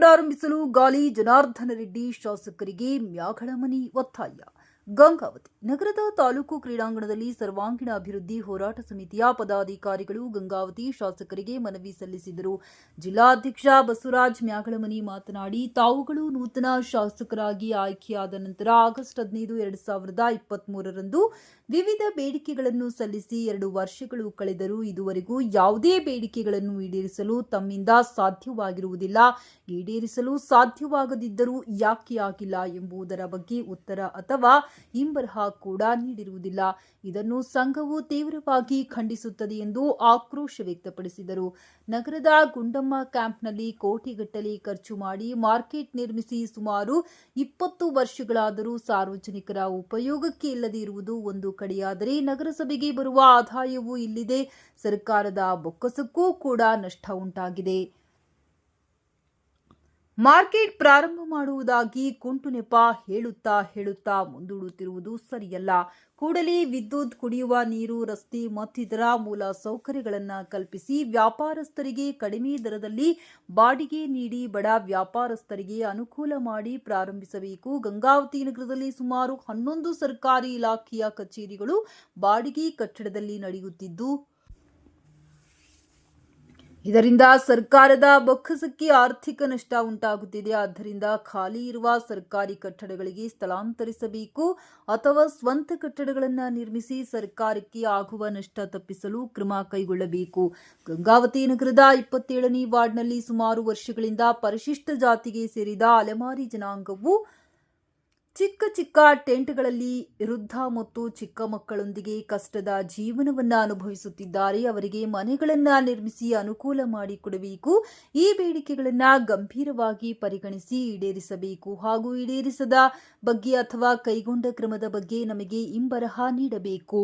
ಪ್ರಾರಂಭಿಸಲು ಗಾಲಿ ಜನಾರ್ದನ ರೆಡ್ಡಿ ಶಾಸಕರಿಗೆ ಮ್ಯಾಗಳ ಮನಿ ಒತ್ತಾಯ. ಗಂಗಾವತಿ ನಗರದ ತಾಲೂಕು ಕ್ರೀಡಾಂಗಣದಲ್ಲಿ ಸರ್ವಾಂಗೀಣ ಅಭಿವೃದ್ಧಿ ಹೋರಾಟ ಸಮಿತಿಯ ಪದಾಧಿಕಾರಿಗಳು ಗಂಗಾವತಿ ಶಾಸಕರಿಗೆ ಮನವಿ ಸಲ್ಲಿಸಿದರು. ಜಿಲ್ಲಾಧ್ಯಕ್ಷ ಬಸವರಾಜ್ ಮ್ಯಾಗಳಮನಿ ಮಾತನಾಡಿ, ತಾವುಗಳು ನೂತನ ಶಾಸಕರಾಗಿ ಆಯ್ಕೆಯಾದ ನಂತರ ಆಗಸ್ಟ್ 15, 2023ರಂದು ವಿವಿಧ ಬೇಡಿಕೆಗಳನ್ನು ಸಲ್ಲಿಸಿ 2 ವರ್ಷಗಳು ಕಳೆದರೂ ಇದುವರೆಗೂ ಯಾವುದೇ ಬೇಡಿಕೆಗಳನ್ನು ಈಡೇರಿಸಲು ತಮ್ಮಿಂದ ಸಾಧ್ಯವಾಗಿರುವುದಿಲ್ಲ. ಈಡೇರಿಸಲು ಸಾಧ್ಯವಾಗದಿದ್ದರೂ ಯಾಕೆ ಆಗಿಲ್ಲ ಎಂಬುದರ ಬಗ್ಗೆ ಉತ್ತರ ಅಥವಾ ಇಂಬರಹ ಕೂಡ ನೀಡಿರುವುದಿಲ್ಲ. ಇದನ್ನು ಸಂಘವು ತೀವ್ರವಾಗಿ ಖಂಡಿಸುತ್ತದೆ ಎಂದು ಆಕ್ರೋಶ ವ್ಯಕ್ತಪಡಿಸಿದರು. ನಗರದ ಗುಂಡಮ್ಮ ಕ್ಯಾಂಪ್ನಲ್ಲಿ ಕೋಟಿಗಟ್ಟಲೆ ಖರ್ಚು ಮಾಡಿ ಮಾರ್ಕೆಟ್ ನಿರ್ಮಿಸಿ ಸುಮಾರು 20 ವರ್ಷಗಳಾದರೂ ಸಾರ್ವಜನಿಕರ ಉಪಯೋಗಕ್ಕೆ ಇಲ್ಲದೆ ಇರುವುದು ಒಂದು ಕಡೆಯಾದರೆ, ನಗರಸಭೆಗೆ ಬರುವ ಆದಾಯವೂ ಇಲ್ಲಿದೆ. ಸರ್ಕಾರದ ಬೊಕ್ಕಸಕ್ಕೂ ಕೂಡ ನಷ್ಟ ಉಂಟಾಗಿದೆ. ಮಾರ್ಕೆಟ್ ಪ್ರಾರಂಭ ಮಾಡುವುದಾಗಿ ಕುಂಟು ನೆಪ ಹೇಳುತ್ತಾ ಮುಂದೂಡುತ್ತಿರುವುದು ಸರಿಯಲ್ಲ. ಕೂಡಲೇ ವಿದ್ಯುತ್, ಕುಡಿಯುವ ನೀರು, ರಸ್ತೆ ಮತ್ತಿತರ ಮೂಲ ಸೌಕರ್ಯಗಳನ್ನು ಕಲ್ಪಿಸಿ ವ್ಯಾಪಾರಸ್ಥರಿಗೆ ಕಡಿಮೆ ದರದಲ್ಲಿ ಬಾಡಿಗೆ ನೀಡಿ ಬಡ ವ್ಯಾಪಾರಸ್ಥರಿಗೆ ಅನುಕೂಲ ಮಾಡಿ ಪ್ರಾರಂಭಿಸಬೇಕು. ಗಂಗಾವತಿ ನಗರದಲ್ಲಿ ಸುಮಾರು 11 ಸರ್ಕಾರಿ ಇಲಾಖೆಯ ಕಚೇರಿಗಳು ಬಾಡಿಗೆ ಕಟ್ಟಡದಲ್ಲಿ ನಡೆಯುತ್ತಿದ್ದು, ಇದರಿಂದ ಸರ್ಕಾರದ ಬೊಕ್ಕಸಕ್ಕೆ ಆರ್ಥಿಕ ನಷ್ಟ ಉಂಟಾಗುತ್ತಿದೆ. ಆದ್ದರಿಂದ ಖಾಲಿ ಇರುವ ಸರ್ಕಾರಿ ಕಟ್ಟಡಗಳಿಗೆ ಸ್ಥಳಾಂತರಿಸಬೇಕು ಅಥವಾ ಸ್ವಂತ ಕಟ್ಟಡಗಳನ್ನು ನಿರ್ಮಿಸಿ ಸರ್ಕಾರಕ್ಕೆ ಆಗುವ ನಷ್ಟ ತಪ್ಪಿಸಲು ಕ್ರಮ ಕೈಗೊಳ್ಳಬೇಕು. ಗಂಗಾವತಿ ನಗರದ 27ನೇ ವಾರ್ಡ್ನಲ್ಲಿ ಸುಮಾರು ವರ್ಷಗಳಿಂದ ಪರಿಶಿಷ್ಟ ಜಾತಿಗೆ ಸೇರಿದ ಅಲೆಮಾರಿ ಜನಾಂಗವು ಚಿಕ್ಕ ಟೆಂಟ್ಗಳಲ್ಲಿ ವೃದ್ಧ ಮತ್ತು ಚಿಕ್ಕ ಮಕ್ಕಳೊಂದಿಗೆ ಕಷ್ಟದ ಜೀವನವನ್ನು ಅನುಭವಿಸುತ್ತಿದ್ದಾರೆ. ಅವರಿಗೆ ಮನೆಗಳನ್ನು ನಿರ್ಮಿಸಿ ಅನುಕೂಲ ಮಾಡಿಕೊಡಬೇಕು. ಈ ಬೇಡಿಕೆಗಳನ್ನು ಗಂಭೀರವಾಗಿ ಪರಿಗಣಿಸಿ ಈಡೇರಿಸಬೇಕು ಹಾಗೂ ಈಡೇರಿಸದ ಬಗ್ಗೆ ಅಥವಾ ಕೈಗೊಂಡ ಕ್ರಮದ ಬಗ್ಗೆ ನಮಗೆ ಇಂಬರಹ ನೀಡಬೇಕು.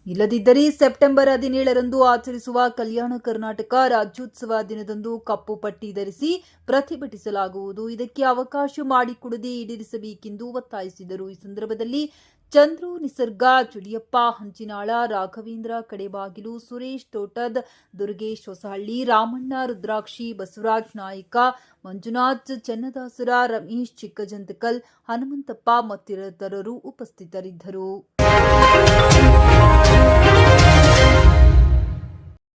ಇಲ್ಲದಿದ್ದರೆ ಸೆಪ್ಟೆಂಬರ್ 17ರಂದು ಆಚರಿಸುವ ಕಲ್ಯಾಣ ಕರ್ನಾಟಕ ರಾಜ್ಯೋತ್ಸವ ದಿನದಂದು ಕಪ್ಪು ಪಟ್ಟಿ ಧರಿಸಿ ಪ್ರತಿಭಟಿಸಲಾಗುವುದು. ಇದಕ್ಕೆ ಅವಕಾಶ ಮಾಡಿಕೊಡದೆ ಈಡೇರಿಸಬೇಕೆಂದು ಒತ್ತಾಯಿಸಿದರು. ಈ ಸಂದರ್ಭದಲ್ಲಿ ಚಂದ್ರು, ನಿಸರ್ಗ, ಚುಡಿಯಪ್ಪ ಹಂಚಿನಾಳ, ರಾಘವೇಂದ್ರ ಕಡೆಬಾಗಿಲು, ಸುರೇಶ್ ತೋಟದ್, ದುರ್ಗೇಶ್ ಹೊಸಹಳ್ಳಿ, ರಾಮಣ್ಣ ರುದ್ರಾಕ್ಷಿ, ಬಸವರಾಜ್ ನಾಯಕ, ಮಂಜುನಾಥ್ ಚನ್ನದಾಸರ, ರಮೇಶ್ ಚಿಕ್ಕಜಂತಕಲ್, ಹನುಮಂತಪ್ಪ ಮತ್ತಿತರರು ಉಪಸ್ಥಿತರಿದ್ದರು.